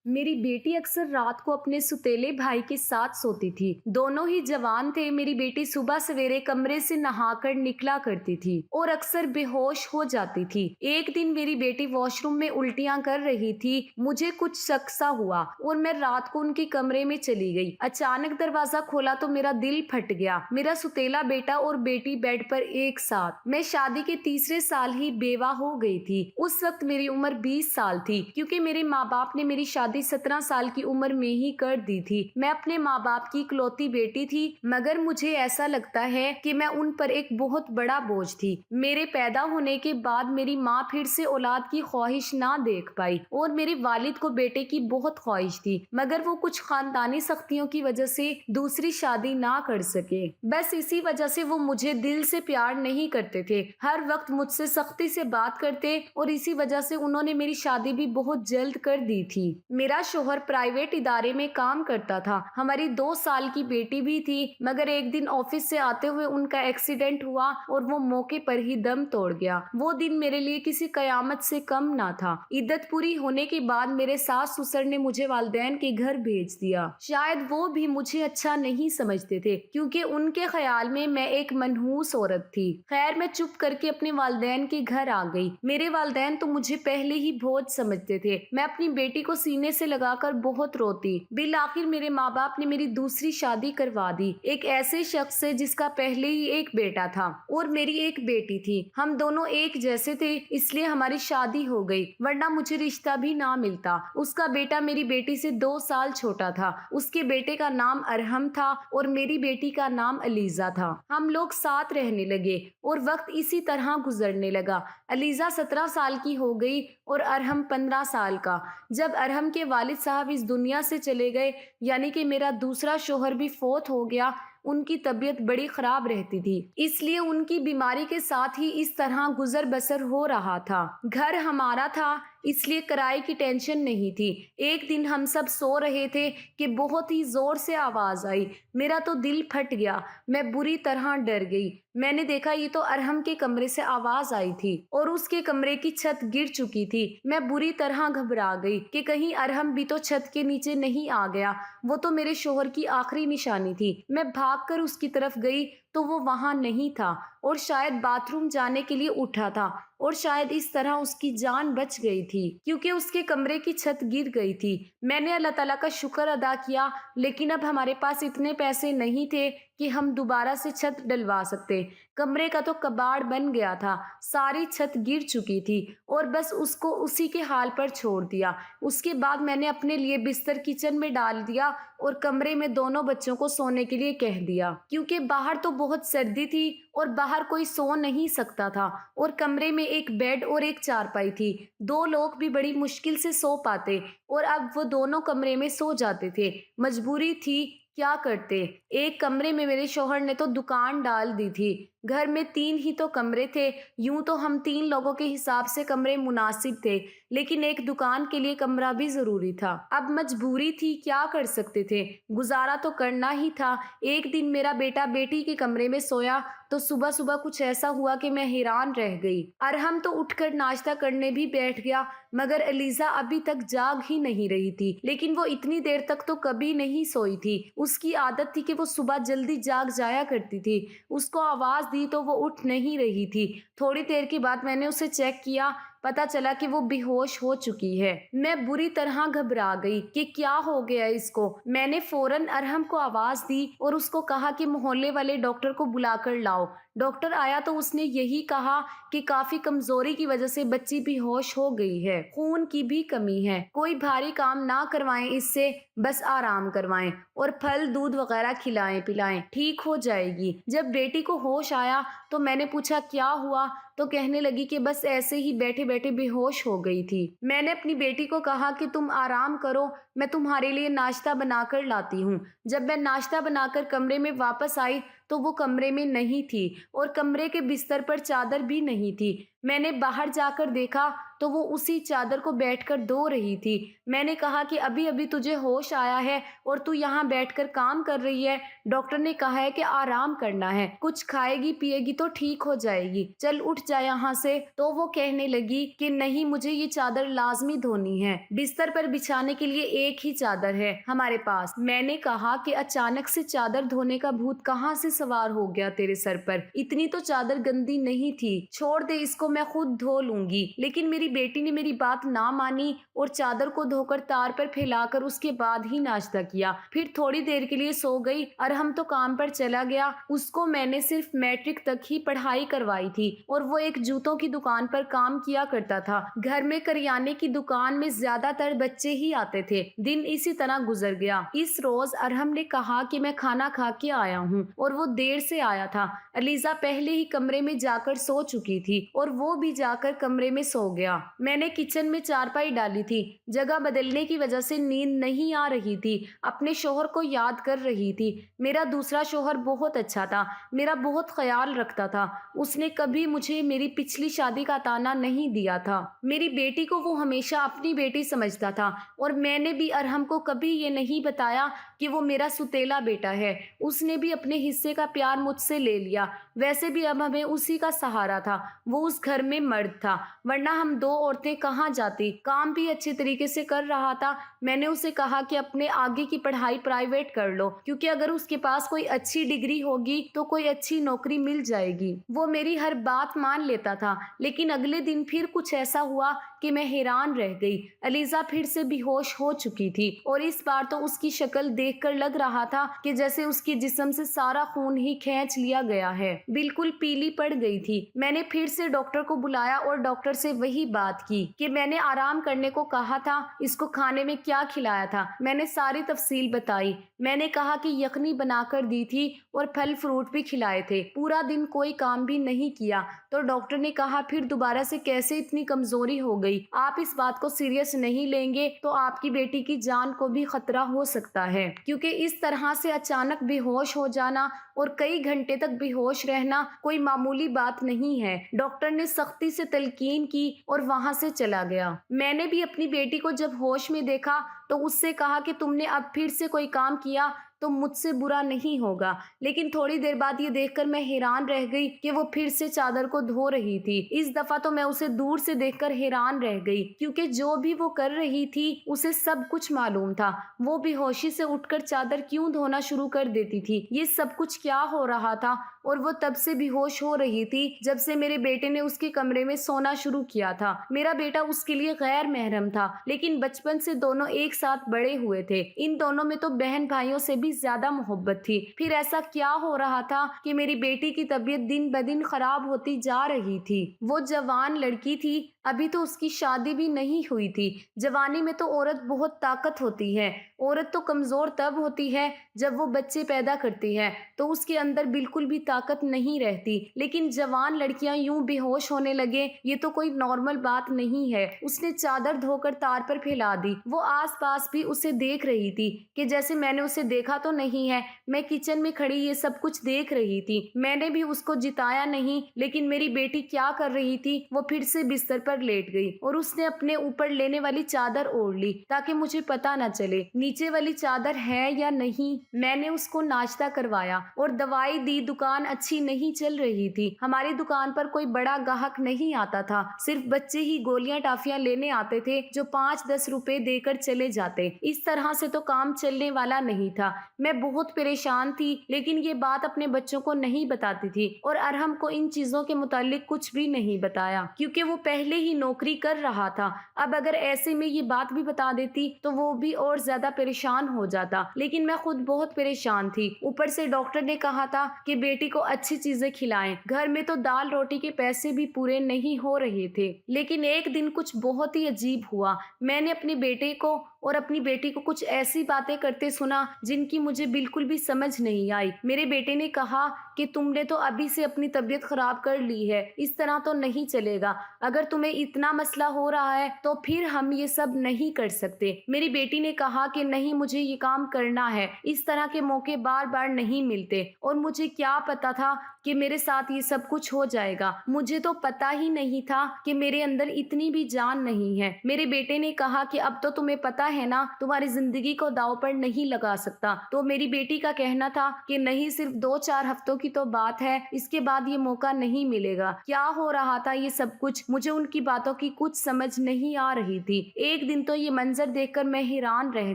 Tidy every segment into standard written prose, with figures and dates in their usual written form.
मेरी बेटी अक्सर रात को अपने सुतेले भाई के साथ सोती थी। दोनों ही जवान थे। मेरी बेटी सुबह सवेरे कमरे से नहाकर निकला करती थी और अक्सर बेहोश हो जाती थी। एक दिन मेरी बेटी वॉशरूम में उल्टियां कर रही थी। मुझे कुछ शक सा हुआ और मैं रात को उनके कमरे में चली गई। अचानक दरवाजा खोला तो मेरा दिल फट गया। मेरा सुतेला बेटा और बेटी बेड पर एक साथ। मैं शादी के तीसरे साल ही बेवा हो गई थी। उस वक्त मेरी उम्र 20 साल थी, क्योंकि मेरे माँ बाप ने मेरी शादी 17 साल की उम्र में ही कर दी थी। मैं अपने माँ बाप की इकलौती बेटी थी, मगर मुझे ऐसा लगता है कि मैं उन पर एक बहुत बड़ा बोझ थी। मेरे पैदा होने के बाद मेरी माँ फिर से औलाद की ख्वाहिश ना देख पाई और मेरे वालिद को बेटे की बहुत ख्वाहिश थी, मगर वो कुछ खानदानी सख्तियों की वजह से दूसरी शादी ना कर सके। बस इसी वजह से वो मुझे दिल से प्यार नहीं करते थे, हर वक्त मुझसे सख्ती से बात करते और इसी वजह से उन्होंने मेरी शादी भी बहुत जल्द कर दी थी। मेरा शोहर प्राइवेट इदारे में काम करता था। हमारी 2 साल की बेटी भी थी, मगर एक दिन ऑफिस से आते हुए उनका एक्सीडेंट हुआ और वो मौके पर ही दम तोड़ गया। वो दिन मेरे लिए किसी कयामत से कम ना था। इद्दत पूरी होने के बाद मेरे सास ससुर ने मुझे वालिदैन के घर भेज दिया। शायद वो भी मुझे अच्छा नहीं समझते थे, क्योंकि उनके ख्याल में मैं एक मनहूस औरत थी। खैर, मैं चुप करके अपने वालिदैन के घर आ गई। मेरे वालिदैन तो मुझे पहले ही बोझ समझते थे। मैं अपनी बेटी को सीने से लगाकर बहुत रोती। बिल आखिर मेरे माँ बाप ने मेरी दूसरी शादी करवा दी, एक ऐसे शख्स से जिसका पहले ही एक बेटा था और मेरी एक बेटी थी। हम दोनों एक जैसे थे, इसलिए हमारी शादी हो गई, वरना मुझे रिश्ता भी ना मिलता। उसका बेटा मेरी बेटी से 2 साल छोटा था। उसके बेटे का नाम अरहम था और मेरी बेटी का नाम अलीजा था। हम लोग साथ रहने लगे और वक्त इसी तरह गुजरने लगा। अलीजा 17 साल की हो गई और अरहम 15 साल का। जब अरहम के वालिद साहब इस दुनिया से चले गए, यानी कि मेरा दूसरा शोहर भी फोत हो गया, उनकी तबीयत बड़ी खराब रहती थी, इसलिए उनकी बीमारी के साथ ही इस तरह गुजर बसर हो रहा था। घर हमारा था, इसलिए किराए की टेंशन नहीं थी। एक दिन हम सब सो रहे थे कि बहुत ही जोर से आवाज आई। मेरा तो दिल फट गया। मैं बुरी तरह डर गई। मैंने देखा ये तो अरहम के कमरे से आवाज आई थी और उसके कमरे की छत गिर चुकी थी। मैं बुरी तरह घबरा गई कि कहीं अरहम भी तो छत के नीचे नहीं आ गया। वो तो मेरे शोहर की आखिरी निशानी थी। मैं भागकर उसकी तरफ गई तो वो वहां नहीं था और शायद बाथरूम जाने के लिए उठा था और शायद इस तरह उसकी जान बच गई थी, क्योंकि उसके कमरे की छत गिर गई थी। मैंने अल्लाह ताला का शुक्र अदा किया, लेकिन अब हमारे पास इतने पैसे नहीं थे कि हम दोबारा से छत डलवा सकते। कमरे का तो कबाड़ बन गया था, सारी छत गिर चुकी थी और बस उसको उसी के हाल पर छोड़ दिया। उसके बाद मैंने अपने लिए बिस्तर किचन में डाल दिया और कमरे में दोनों बच्चों को सोने के लिए कह दिया, क्योंकि बाहर तो बहुत सर्दी थी और बाहर कोई सो नहीं सकता था और कमरे में एक बेड और एक चारपाई थी। 2 लोग भी बड़ी मुश्किल से सो पाते और अब वो दोनों कमरे में सो जाते थे। मजबूरी थी, क्या करते। एक कमरे में मेरे शौहर ने तो दुकान डाल दी थी। घर में 3 ही तो कमरे थे। यूं तो हम 3 लोगों के हिसाब से कमरे मुनासिब थे, लेकिन एक दुकान के लिए कमरा भी जरूरी था। अब मजबूरी थी, क्या कर सकते थे, गुजारा तो करना ही था। एक दिन मेरा बेटा बेटी के कमरे में सोया तो सुबह सुबह कुछ ऐसा हुआ कि मैं हैरान रह गई। अरहम तो उठकर नाश्ता करने भी बैठ गया, मगर अलीजा अभी तक जाग ही नहीं रही थी। लेकिन वो इतनी देर तक तो कभी नहीं सोई थी। उसकी आदत थी कि वो सुबह जल्दी जाग जाया करती थी। उसको आवाज दी तो वो उठ नहीं रही थी। थोड़ी देर के बाद मैंने उसे चेक किया, पता चला कि वो बेहोश हो चुकी है। मैं बुरी तरह घबरा गई कि क्या हो गया इसको। मैंने फौरन अरहम को आवाज दी और उसको कहा कि मोहल्ले वाले डॉक्टर को बुलाकर लाओ। डॉक्टर आया तो उसने यही कहा कि काफी कमजोरी की वजह से बच्ची बेहोश हो गई है, खून की भी कमी है। कोई भारी काम ना करवाएं इससे, बस आराम करवाएं और फल दूध वगैरह खिलाएं पिलाएं, ठीक हो जाएगी। जब बेटी को होश आया तो मैंने पूछा क्या हुआ, तो कहने लगी कि बस ऐसे ही बैठे बैठे बेहोश हो गई थी। मैंने अपनी बेटी को कहा कि तुम आराम करो, मैं तुम्हारे लिए नाश्ता बनाकर लाती हूँ। जब मैं नाश्ता बनाकर कमरे में वापस आई तो वो कमरे में नहीं थी और कमरे के बिस्तर पर चादर भी नहीं थी। میں نے باہر جا کر دیکھا تو وہ اسی چادر کو بیٹھ کر دھو رہی تھی۔ میں نے کہا کہ ابھی ابھی تجھے ہوش آیا ہے اور تو یہاں بیٹھ کر کام کر رہی ہے؟ ڈاکٹر نے کہا ہے کہ آرام کرنا ہے، کچھ کھائے گی پیے گی تو ٹھیک ہو جائے گی، چل اٹھ جا یہاں سے۔ تو وہ کہنے لگی کہ نہیں، مجھے یہ چادر لازمی دھونی ہے، بستر پر بچھانے کے لیے ایک ہی چادر ہے ہمارے پاس۔ میں نے کہا کہ اچانک سے چادر دھونے کا بھوت کہاں سے سوار ہو گیا تیرے سر پر؟ اتنی تو چادر گندی نہیں تھی، چھوڑ دے اس کو، میں خود دھو لوں گی۔ لیکن میری بیٹی نے میری بات نہ مانی اور چادر کو دھو کر تار پر پھیلا کر اس کے بعد ہی ناشتہ کیا، پھر تھوڑی دیر کے لیے سو گئی۔ ارحم تو کام پر چلا گیا، اس کو میں نے صرف میٹرک تک ہی پڑھائی کروائی تھی اور وہ ایک جوتوں کی دکان پر کام کیا کرتا تھا۔ گھر میں کریانے کی دکان میں زیادہ تر بچے ہی آتے تھے۔ دن اسی طرح گزر گیا۔ اس روز ارحم نے کہا کہ میں کھانا کھا کے آیا ہوں اور وہ دیر سے آیا تھا۔ علیزہ پہلے ہی کمرے میں جا کر سو چکی تھی اور وہ بھی جا کر کمرے میں سو گیا۔ میں نے کچن میں چارپائی ڈالی تھی، جگہ بدلنے کی وجہ سے نیند نہیں آ رہی تھی، اپنے شوہر کو یاد کر رہی تھی۔ میرا دوسرا شوہر بہت اچھا تھا، میرا بہت خیال رکھتا تھا، اس نے کبھی مجھے میری پچھلی شادی کا تانا نہیں دیا تھا۔ میری بیٹی کو وہ ہمیشہ اپنی بیٹی سمجھتا تھا اور میں نے بھی ارحم کو کبھی یہ نہیں بتایا کہ وہ میرا ستیلا بیٹا ہے۔ اس نے بھی اپنے حصے کا پیار مجھ سے لے لیا۔ ویسے بھی اب ہمیں اسی کا سہارا تھا، وہ اس گھر میں مرد تھا، ورنہ ہم دو عورتیں کہاں جاتی۔ کام بھی اچھے طریقے سے کر رہا تھا۔ میں نے اسے کہا کہ اپنے آگے کی پڑھائی پرائیویٹ کر لو، کیونکہ اگر اس کے پاس کوئی اچھی ڈگری ہوگی تو کوئی اچھی نوکری مل جائے گی۔ وہ میری ہر بات مان لیتا تھا، لیکن اگلے دن پھر کچھ ایسا ہوا کہ میں حیران رہ گئی۔ علیزہ پھر سے بے ہوش ہو چکی تھی اور اس بار تو اس کی شکل دیکھ کر لگ رہا تھا کہ جیسے اس کے جسم سے سارا خون ہی کھینچ لیا گیا ہے، بالکل پیلی پڑ گئی تھی۔ میں نے پھر سے ڈاکٹر کو بلایا اور ڈاکٹر سے وہی بات کی کہ میں نے آرام کرنے کو کہا تھا، اس کو کھانے میں کیا کھلایا تھا۔ میں نے ساری تفصیل بتائی۔ میں نے کہا کہ یخنی بنا کر دی تھی اور پھل فروٹ بھی کھلائے تھے، پورا دن کوئی کام بھی نہیں کیا۔ تو ڈاکٹر نے کہا پھر دوبارہ سے کیسے اتنی کمزوری ہو گئی؟ آپ اس بات کو سیریس نہیں لیں گے تو آپ کی بیٹی کی جان کو بھی خطرہ ہو سکتا ہے، کیونکہ اس طرح سے اچانک بے ہوش ہو جانا اور کئی گھنٹے تک بے ہوش رہنا کوئی معمولی بات نہیں ہے۔ ڈاکٹر نے سختی سے تلقین کی اور وہاں سے چلا گیا۔ میں نے بھی اپنی بیٹی کو جب ہوش میں دیکھا تو اس سے کہا کہ تم نے اب پھر سے کوئی کام کیا تو مجھ سے برا نہیں ہوگا، لیکن تھوڑی دیر بعد یہ دیکھ کر میں حیران رہ گئی کہ وہ پھر سے چادر کو دھو رہی تھی۔ اس دفعہ تو میں اسے دور سے دیکھ کر حیران رہ گئی، کیونکہ جو بھی وہ کر رہی تھی اسے سب کچھ معلوم تھا۔ وہ بے ہوشی سے اٹھ کر چادر کیوں دھونا شروع کر دیتی تھی، یہ سب کچھ کیا ہو رہا تھا، اور وہ تب سے بے ہوش ہو رہی تھی جب سے میرے بیٹے نے اس کے کمرے میں سونا شروع کیا تھا۔ میرا بیٹا اس کے لیے غیر محرم تھا، لیکن بچپن سے دونوں ایک ساتھ بڑے ہوئے تھے۔ ان دونوں میں تو بہن بھائیوں سے بھی زیادہ محبت تھی۔ پھر ایسا کیا ہو رہا تھا کہ میری بیٹی کی طبیعت دن بدن خراب ہوتی جا رہی تھی۔ وہ جوان لڑکی تھی، ابھی تو اس کی شادی بھی نہیں ہوئی تھی۔ جوانی میں تو عورت بہت طاقت ہوتی ہے، عورت تو کمزور تب ہوتی ہے جب وہ بچے پیدا کرتی ہے تو اس کے اندر بالکل بھی طاقت نہیں رہتی، لیکن جوان لڑکیاں یوں بے ہوش ہونے لگے یہ تو کوئی نارمل بات نہیں ہے۔ اس نے چادر دھو کر تار پر پھیلا دی۔ وہ آس پاس بھی اسے دیکھ رہی تھی کہ جیسے میں نے اسے دیکھا تو نہیں ہے۔ میں کچن میں کھڑی یہ سب کچھ دیکھ رہی تھی، میں نے بھی اس کو جتایا نہیں، لیکن میری بیٹی کیا کر رہی تھی، وہ پھر سے بستر پر لیٹ گئی اور اس نے اپنے اوپر لینے والی چادر اوڑھ لی تاکہ مجھے پتا نہ چلے نیچے والی چادر ہے یا نہیں۔ میں نے اس کو ناشتہ کروایا اور دوائی دی۔ دکان اچھی نہیں چل رہی تھی، ہماری دکان پر کوئی بڑا گاہک نہیں آتا تھا، صرف بچے ہی گولیاں ٹافیاں لینے آتے تھے جو 5-10 روپے دے کر چلے جاتے۔ اس طرح سے تو کام چلنے والا نہیں تھا۔ میں بہت پریشان تھی، لیکن یہ بات اپنے بچوں کو نہیں بتاتی تھی اور ارحم کو ان چیزوں کے متعلق کچھ بھی نہیں بتایا، کیونکہ وہ پہلے ہی نوکری کر رہا تھا۔ اب اگر ایسے میں یہ بات بھی بتا دیتی تو وہ بھی اور زیادہ پریشان ہو جاتا، لیکن میں خود بہت پریشان تھی۔ اوپر سے ڈاکٹر نے کہا تھا کہ بیٹی کو اچھی چیزیں کھلائیں، گھر میں تو دال روٹی کے پیسے بھی پورے نہیں ہو رہے تھے۔ لیکن ایک دن کچھ بہت ہی عجیب ہوا۔ میں نے اپنے بیٹے کو اور اپنی بیٹی کو کچھ ایسی باتیں کرتے سنا جن کی مجھے بالکل بھی سمجھ نہیں آئی۔ میرے بیٹے نے کہا کہ تم نے تو ابھی سے اپنی طبیعت خراب کر لی ہے، اس طرح تو نہیں چلے گا، اگر تمہیں तुम्हें इतना मसला हो रहा है तो फिर हम ये सब नहीं कर सकते। मेरी बेटी ने कहा कि नहीं, मुझे ये काम करना है, इस तरह के मौके बार बार नहीं मिलते और मुझे क्या पता था कि मेरे साथ ये सब कुछ हो जाएगा। मुझे तो पता ही नहीं था कि मेरे अंदर इतनी भी जान नहीं है। मेरे बेटे ने कहा कि अब तो तुम्हें पता है ना, तुम्हारी जिंदगी को दांव पर नहीं लगा सकता। तो मेरी बेटी का कहना था कि नहीं, सिर्फ 2-4 हफ्तों की तो बात है, इसके बाद ये मौका नहीं मिलेगा। क्या हो रहा था ये सब कुछ, मुझे उनकी बातों की कुछ समझ नहीं आ रही थी। एक दिन तो ये मंजर देखकर मैं हैरान रह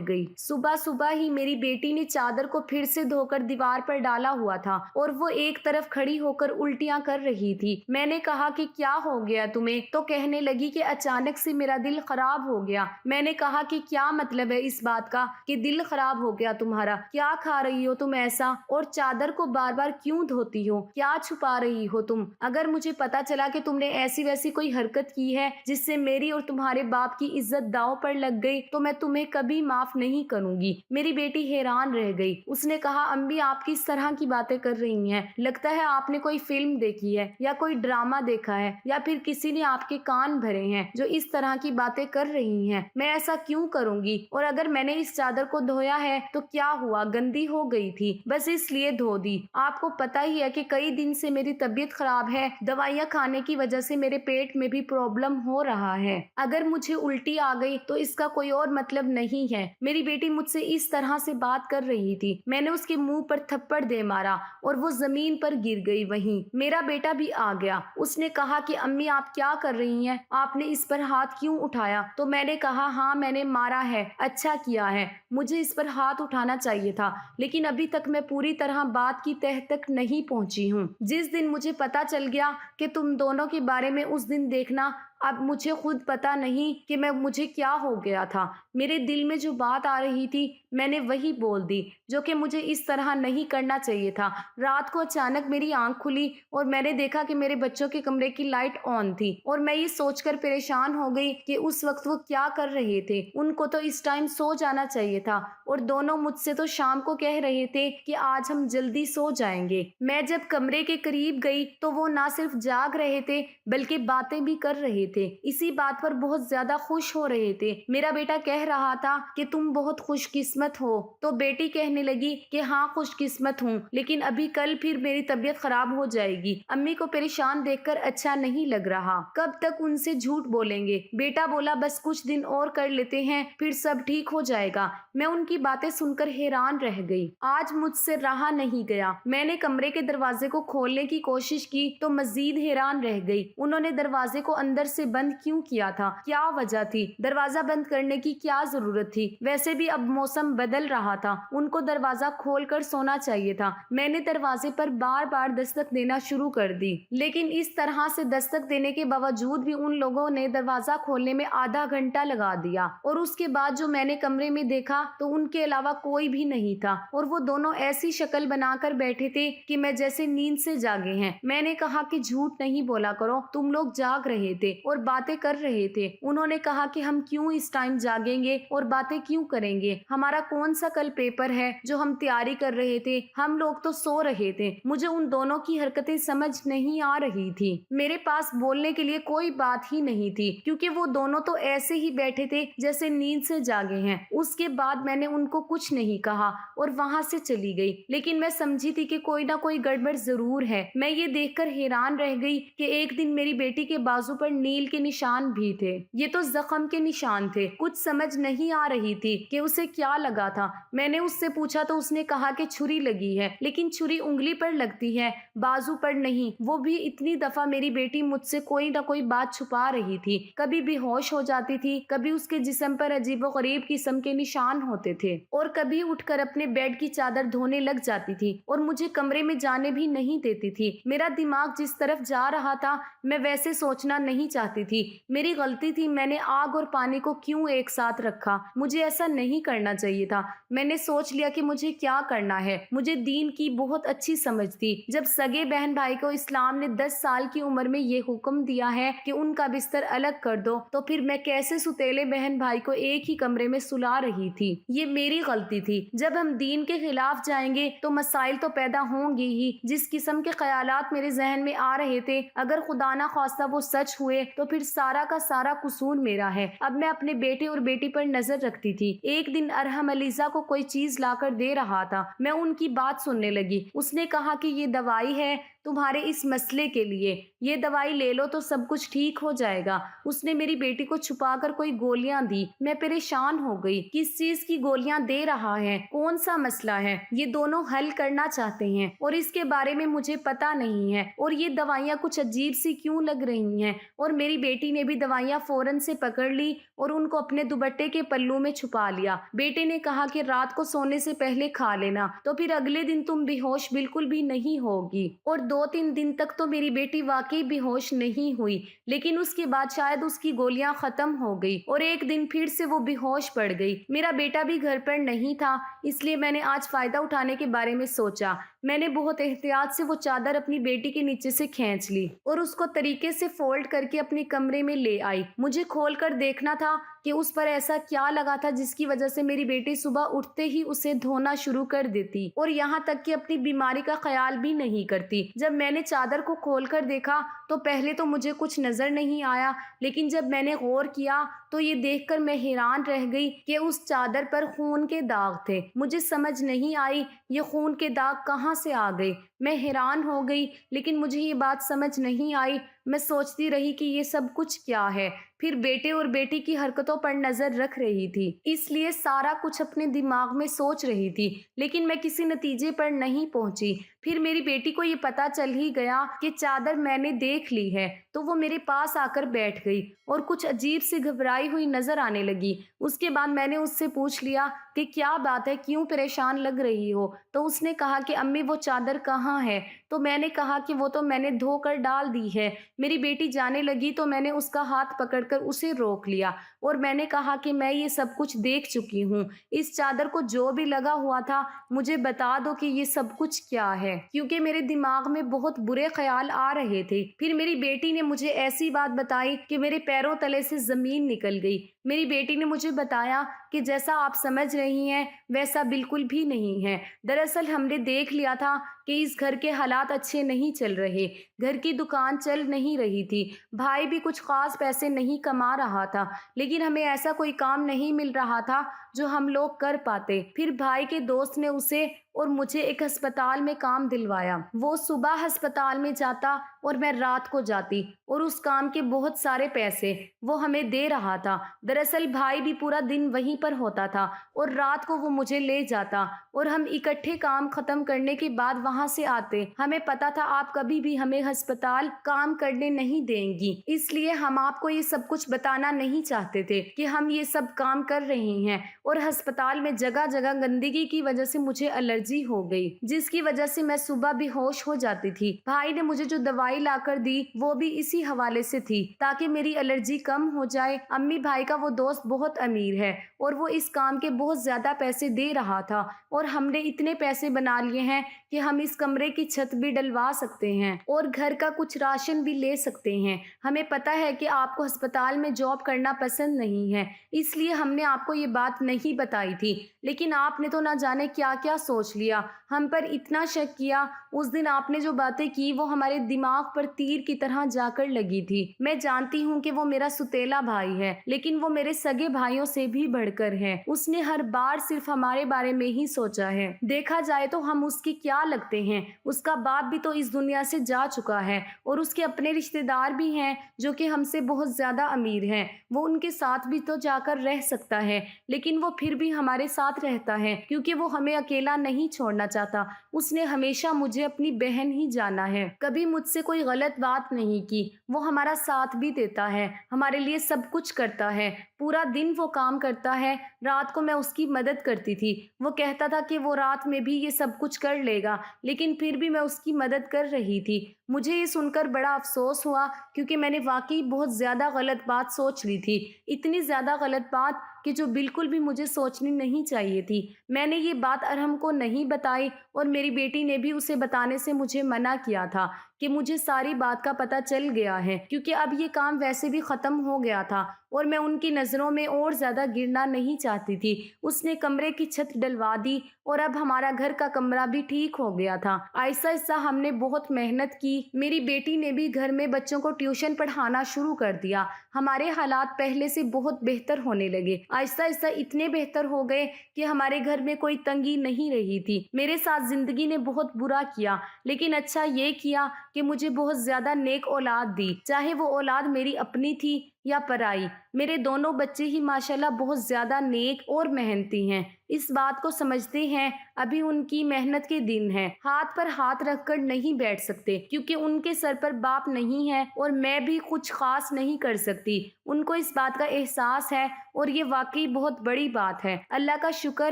गई। सुबह सुबह ही मेरी बेटी ने चादर को फिर से धोकर दीवार पर डाला हुआ था और वो एक तरफ खड़ी होकर उल्टियां कर रही थी। मैंने कहा कि क्या हो गया तुम्हें? तो कहने लगी कि अचानक से मेरा दिल खराब हो गया। मैंने कहा कि क्या मतलब है इस बात का कि दिल खराब हो गया तुम्हारा? क्या खा रही हो तुम ऐसा, और चादर को बार बार क्यों धोती हो? क्या छुपा रही हो तुम? अगर मुझे पता चला कि तुमने ऐसी वैसी कोई हरकत की है जिससे मेरी और तुम्हारे बाप की इज्जत दांव पर लग गई तो मैं तुम्हें कभी माफ नहीं करूंगी। मेरी बेटी हैरान रह गई। उसने कहा, अम्मी आप किस तरह की बातें कर रही हैं? लगता है आपने कोई फिल्म देखी है या कोई ड्रामा देखा है या फिर किसी ने आपके कान भरे हैं जो इस तरह की बातें कर रही हैं। मैं ऐसा क्यों करूंगी? और अगर मैंने इस चादर को धोया है तो क्या हुआ? गंदी हो गई थी, बस इसलिए धो दी। आपको पता ही है कि कई दिन से मेरी तबीयत खराब है, दवाइयाँ खाने की वजह से मेरे पेट में भी प्रॉब्लम हो रहा है। अगर मुझे उल्टी आ गई तो इसका कोई और मतलब नहीं है। मेरी बेटी मुझसे इस तरह से बात कर रही थी। मैंने उसके मुंह पर थप्पड़ दे मारा और वो जमीन पर गिर गई। वहीं मेरा बेटा भी आ गया। उसने कहा कि अम्मी आप क्या कर रही हैं? आपने इस पर हाथ क्यों उठाया? तो मैंने कहा, हाँ मैंने मारा है, अच्छा किया है, मुझे इस पर हाथ उठाना चाहिए था, लेकिन अभी तक मैं पूरी तरह बात की तह तक नहीं पहुंची हूँ। जिस दिन मुझे पता चल गया कि तुम दोनों के बारे में, उस दिन देखना अब मुझे खुद पता नहीं कि मुझे क्या हो गया था। मेरे दिल में जो बात आ रही थी मैंने वही बोल दी, जो कि मुझे इस तरह नहीं करना चाहिए था। रात को अचानक मेरी आंख खुली और मैंने देखा कि मेरे बच्चों के कमरे की लाइट ऑन थी और मैं ये सोचकर परेशान हो गई कि उस वक्त वो क्या कर रहे थे। उनको तो इस टाइम सो जाना चाहिए था और दोनों मुझसे तो शाम को कह रहे थे कि आज हम जल्दी सो जाएंगे। मैं जब कमरे के करीब गई तो वो ना सिर्फ जाग रहे थे बल्कि बातें भी कर रहे थे। इसी बात पर बहुत ज्यादा खुश हो रहे थे। मेरा बेटा कह रहा था कि तुम बहुत खुशकिस्मत हो, तो बेटी कहने लगी कि हाँ खुशकिस्मत हूँ, लेकिन अभी कल फिर मेरी तबीयत खराब हो जाएगी। अम्मी को परेशान देखकर अच्छा नहीं लग रहा। कब तक उनसे झूठ बोलेंगे? बेटा बोला, बस कुछ दिन और कर लेते हैं फिर सब ठीक हो जाएगा। मैं उनकी बातें सुनकर हैरान रह गई। आज मुझसे रहा नहीं गया। मैंने कमरे के दरवाजे को खोलने की कोशिश की तो मजीद हैरान रह गई। उन्होंने दरवाजे को अंदर से बंद क्यों किया था? क्या वजह थी? दरवाजा बंद करने की क्या जरूरत थी? वैसे भी अब मौसम बदल रहा था, उनको दरवाजा खोलकर सोना चाहिए था। मैंने दरवाजे पर बार बार दस्तक देना शुरू कर दी, लेकिन इस तरह से दस्तक देने के बावजूद भी उन लोगों ने दरवाजा खोलने में आधा घंटा लगा दिया। और उसके बाद जो मैंने कमरे में देखा तो उनके अलावा कोई भी नहीं था और वो दोनों ऐसी शक्ल बनाकर बैठे थे कि मैं जैसे नींद से जागे हैं। मैंने कहा कि झूठ नहीं बोला करो, तुम लोग जाग रहे थे और बातें कर रहे थे। उन्होंने कहा कि हम क्यों इस टाइम जागेंगे और बातें क्यों करेंगे? हमारा कौन सा कल पेपर है जो हम तैयारी कर रहे थे? हम लोग तो सो रहे थे। मुझे उन दोनों की हरकतें समझ नहीं आ रही थी। मेरे पास बोलने के लिए कोई बात ही नहीं थी क्योंकि वो दोनों तो ऐसे ही बैठे थे जैसे नींद से जागे हैं। उसके बाद मैंने उनको कुछ नहीं कहा और वहां से चली गई, लेकिन मैं समझी थी कि कोई ना कोई गड़बड़ जरूर है। मैं ये देखकर हैरान रह गई कि एक दिन मेरी बेटी के बाजू पर नील के निशान भी थे। ये तो जख्म के निशान थे। कुछ समझ नहीं आ रही थी कि उसे क्या लगा था। मैंने उससे पूछा तो उसने कहा कि छुरी लगी है, लेकिन छुरी उंगली पर लगती है, बाजू पर नहीं। वो भी इतनी दफा मेरी बेटी मुझसे कोई ना कोई बात छुपा रही थी। कभी बेहोश हो जाती थी, कभी उसके जिस्म पर अजीबोगरीब किस्म के निशान होते थे और कभी उठकर अपने बेड की चादर धोने लग जाती थी और मुझे कमरे में जाने भी नहीं देती थी। मेरा दिमाग जिस तरफ जा रहा था मैं वैसे सोचना नहीं चाहती थी। मेरी गलती थी, मैंने आग और पानी को क्यों एक साथ रखा? मुझे ऐसा नहीं करना चाहिए था। मैंने सोच लिया कि मुझे क्या करना है। मुझे दीन की बहुत अच्छी समझ थी। जब सगे बहन भाई को इस्लाम ने 10 साल की उम्र में ये हुक्म दिया है कि उनका बिस्तर अलग कर दो, तो फिर मैं कैसे सुतेले बहन भाई को एक ही कमरे में सुला रही थी? ये मेरी गलती थी। जब हम दीन के खिलाफ जाएंगे तो मसाइल तो पैदा होंगे ही। जिस किस्म के ख्यालात मेरे जहन में आ रहे थे, अगर खुदा ना खास्ता वो सच हुए तो फिर सारा का सारा कसूर मेरा है। अब मैं अपने बेटे और बेटी पर नजर रखती थी। एक दिन अरहम अलीजा को कोई चीज लाकर दे रहा था। मैं उनकी बात सुनने लगी। उसने कहा कि ये दवाई है तुम्हारे इस मसले के लिए, ये दवाई ले लो तो सब कुछ ठीक हो जाएगा। उसने मेरी बेटी को छुपाकर कोई गोलियां दी। मैं परेशान हो गई, किस चीज की गोलियां दे रहा है, कौन सा मसला है, ये दोनों हल करना चाहते हैं और इसके बारे में मुझे पता नहीं है, और ये दवाइयां कुछ अजीब सी क्यों लग रही हैं। और मेरी बेटी ने भी दवाइयां फौरन से पकड़ ली और उनको अपने दुपट्टे के पल्लू में छुपा लिया। बेटे ने कहा कि रात को सोने से पहले खा लेना, तो फिर अगले दिन तुम बेहोश बिल्कुल भी नहीं होगी। और 2-3 दिन तक तो मेरी बेटी वाकई बेहोश नहीं हुई, लेकिन उसके बाद शायद उसकी गोलियां खत्म हो गई और एक दिन फिर से वो बेहोश पड़ गई। मेरा बेटा भी घर पर नहीं था, इसलिए मैंने आज फायदा उठाने के बारे में सोचा। मैंने बहुत एहतियात से वो चादर अपनी बेटी के नीचे से खींच ली और उसको तरीके से फोल्ड करके अपने कमरे में ले आई। मुझे खोल कर देखना था कि उस पर ऐसा क्या लगा था जिसकी वजह से मेरी बेटी सुबह उठते ही उसे धोना शुरू कर देती और यहाँ तक कि अपनी बीमारी का ख्याल भी नहीं करती। जब मैंने चादर को खोल कर देखा तो पहले तो मुझे कुछ नजर नहीं आया, लेकिन जब मैंने गौर किया तो ये देखकर मैं हैरान रह गई कि उस चादर पर खून के दाग थे। मुझे समझ नहीं आई ये खून के दाग कहाँ से आ गए। मैं हैरान हो गई, लेकिन मुझे ये बात समझ नहीं आई। मैं सोचती रही कि ये सब कुछ क्या है। फिर बेटे और बेटी की हरकतों पर नजर रख रही थी, इसलिए सारा कुछ अपने दिमाग में सोच रही थी, लेकिन मैं किसी नतीजे पर नहीं पहुंची। फिर मेरी बेटी को ये पता चल ही गया कि चादर मैंने देख ली है, तो वो मेरे पास आकर बैठ गई और कुछ अजीब सी घबराई हुई नजर आने लगी। उसके बाद मैंने उससे पूछ लिया कि क्या बात है, क्यों परेशान लग रही हो। तो उसने कहा कि अम्मी वो चादर कहाँ है। तो मैंने कहा कि वो तो मैंने धोकर डाल दी है। मेरी बेटी जाने लगी तो मैंने उसका हाथ पकड़कर उसे रोक लिया और मैंने कहा कि मैं ये सब कुछ देख चुकी हूँ। इस चादर को जो भी लगा हुआ था मुझे बता दो कि ये सब कुछ क्या है, क्योंकि मेरे दिमाग में बहुत बुरे ख्याल आ रहे थे। फिर मेरी बेटी ने मुझे ऐसी बात बताई कि मेरे पैरों तले से जमीन निकल गई। मेरी बेटी ने मुझे बताया कि जैसा आप समझ रही हैं वैसा बिल्कुल भी नहीं है। दरअसल हमने देख लिया था कि इस घर के हालात अच्छे नहीं चल रहे। घर की दुकान चल नहीं रही थी, भाई भी कुछ खास पैसे नहीं कमा रहा था, लेकिन हमें ऐसा कोई काम नहीं मिल रहा था जो हम लोग कर पाते। फिर भाई के दोस्त ने उसे और मुझे एक अस्पताल में काम दिलवाया। वो सुबह अस्पताल में जाता और मैं रात को जाती और उस काम के बहुत सारे पैसे वो हमें दे रहा था। दरअसल भाई भी पूरा दिन वहीं पर होता था और रात को वो मुझे ले जाता और हम इकट्ठे काम खत्म करने के बाद वहां से आते। हमें पता था आप कभी भी हमें अस्पताल काम करने नहीं देंगी, इसलिए हम आपको ये सब कुछ बताना नहीं चाहते थे कि हम ये सब काम कर रहे हैं। और अस्पताल में जगह जगह गंदगी की वजह से मुझे एलर्जी हो गई, जिसकी वजह से मैं सुबह बेहोश हो जाती थी। भाई ने मुझे जो दवाई लाकर दी वो भी इसी हवाले से थी, ताकि मेरी एलर्जी कम हो जाए। अम्मी भाई का वो दोस्त बहुत अमीर है और वो इस काम के बहुत ज्यादा पैसे दे रहा था और हमने इतने पैसे बना लिए हैं कि हम इस कमरे की छत भी डलवा सकते हैं और घर का कुछ राशन भी ले सकते हैं। हमें पता है कि आपको अस्पताल में जॉब करना पसंद नहीं है, इसलिए हमने आपको ये बात नहीं बताई थी, लेकिन आपने तो ना जाने क्या क्या सोच लिया, हम पर इतना शक किया। उस दिन आपने जो बातें की वो हमारे दिमाग पर तीर की तरह जाकर लगी थी। मैं जानती हूँ कि वो मेरा सुतेला भाई है, लेकिन वो मेरे सगे भाइयों से भी बढ़कर है। उसने हर बार सिर्फ हमारे बारे में ही सोचा है। देखा जाए तो हम उसके क्या लगते हैं। उसका बाप भी तो इस दुनिया से जा चुका है और उसके अपने रिश्तेदार भी हैं जो कि हमसे बहुत ज्यादा अमीर हैं। वो उनके साथ भी तो जाकर रह सकता है, लेकिन वो फिर भी हमारे साथ रहता है क्योंकि वो हमें अकेला नहीं छोड़ना चाहता। उसने हमेशा मुझे अपनी बहन ही जाना है, कभी मुझसे कोई गलत बात नहीं की। वो हमारा साथ भी देता है, हमारे लिए सब कुछ करता है। पूरा दिन वो काम करता है, रात को मैं उसकी मदद करती थी। वो कहता था कि वो रात में भी ये सब कुछ कर लेगा, लेकिन फिर भी मैं उसकी मदद कर रही थी। मुझे ये सुनकर बड़ा अफसोस हुआ क्योंकि मैंने वाकई बहुत ज्यादा गलत बात सोच ली थी, इतनी ज्यादा गलत बात कि जो बिल्कुल भी मुझे सोचनी नहीं चाहिए थी। मैंने ये बात अरहम को नहीं बताई और मेरी बेटी ने भी उसे बताने से मुझे मना किया था کہ مجھے ساری بات کا پتہ چل گیا ہے، کیونکہ اب یہ کام ویسے بھی ختم ہو گیا تھا اور میں ان کی نظروں میں اور زیادہ گرنا نہیں چاہتی تھی۔ اس نے کمرے کی چھت ڈلوا دی اور اب ہمارا گھر کا کمرہ بھی ٹھیک ہو گیا تھا۔ آہستہ آہستہ ہم نے بہت محنت کی۔ میری بیٹی نے بھی گھر میں بچوں کو ٹیوشن پڑھانا شروع کر دیا۔ ہمارے حالات پہلے سے بہت بہتر ہونے لگے، آہستہ آہستہ اتنے بہتر ہو گئے کہ ہمارے گھر میں کوئی تنگی نہیں رہی تھی۔ میرے ساتھ زندگی نے بہت برا کیا، لیکن اچھا یہ کیا کہ مجھے بہت زیادہ نیک اولاد دی، چاہے وہ اولاد میری اپنی تھی یا پرائی۔ میرے دونوں بچے ہی ماشاءاللہ بہت زیادہ نیک اور محنتی ہیں۔ اس بات کو سمجھتے ہیں، ابھی ان کی محنت کے دن ہیں۔ ہاتھ پر ہاتھ رکھ کر نہیں بیٹھ سکتے، کیونکہ ان کے سر پر باپ نہیں ہے اور میں بھی کچھ خاص نہیں کر سکتی۔ ان کو اس بات کا احساس ہے اور یہ واقعی بہت بڑی بات ہے۔ اللہ کا شکر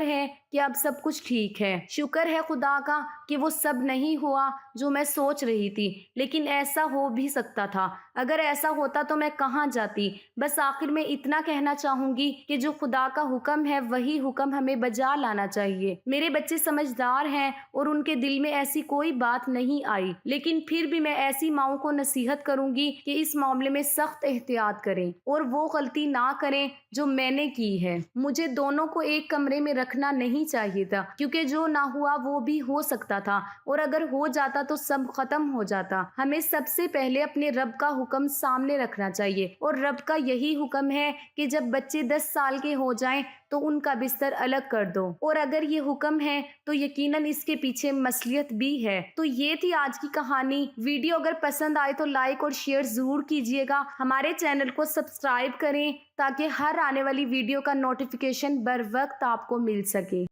ہے کہ اب سب کچھ ٹھیک ہے۔ شکر ہے خدا کا کہ وہ سب نہیں ہوا جو میں سوچ رہی تھی، لیکن ایسا ہو بھی سکتا تھا۔ اگر ایسا ہوتا تو میں کہاں جاتی۔ بس آخر میں اتنا کہنا چاہوں گی کہ جو خدا کا حکم ہے وہی حکم ہمیں بجا لانا چاہیے۔ میرے بچے سمجھدار ہیں اور ان کے دل میں ایسی کوئی بات نہیں آئی، لیکن پھر بھی میں ایسی ماؤں کو نصیحت کروں گی کہ اس معاملے میں سخت احتیاط کریں اور وہ غلطی نہ کریں جو میں نے کی ہے۔ مجھے دونوں کو ایک کمرے میں رکھنا نہیں چاہیے تھا، کیونکہ جو نہ ہوا وہ بھی ہو سکتا تھا، اور اگر ہو جاتا تو سب ختم ہو جاتا۔ ہمیں سب سے پہلے اپنے رب کا حکم سامنے رکھنا چاہیے، اور رب کا یہی حکم ہے کہ جب بچے 10 سال کے ہو جائیں تو ان کا بستر الگ کر دو، اور اگر یہ حکم ہے تو یقیناً اس کے پیچھے مصلحت بھی ہے۔ تو یہ تھی آج کی کہانی۔ ویڈیو اگر پسند آئے تو لائک اور شیئر ضرور کیجیے گا۔ ہمارے چینل کو سبسکرائب کریں تاکہ ہر آنے والی ویڈیو کا نوٹیفیکیشن بر وقت آپ کو مل سکے۔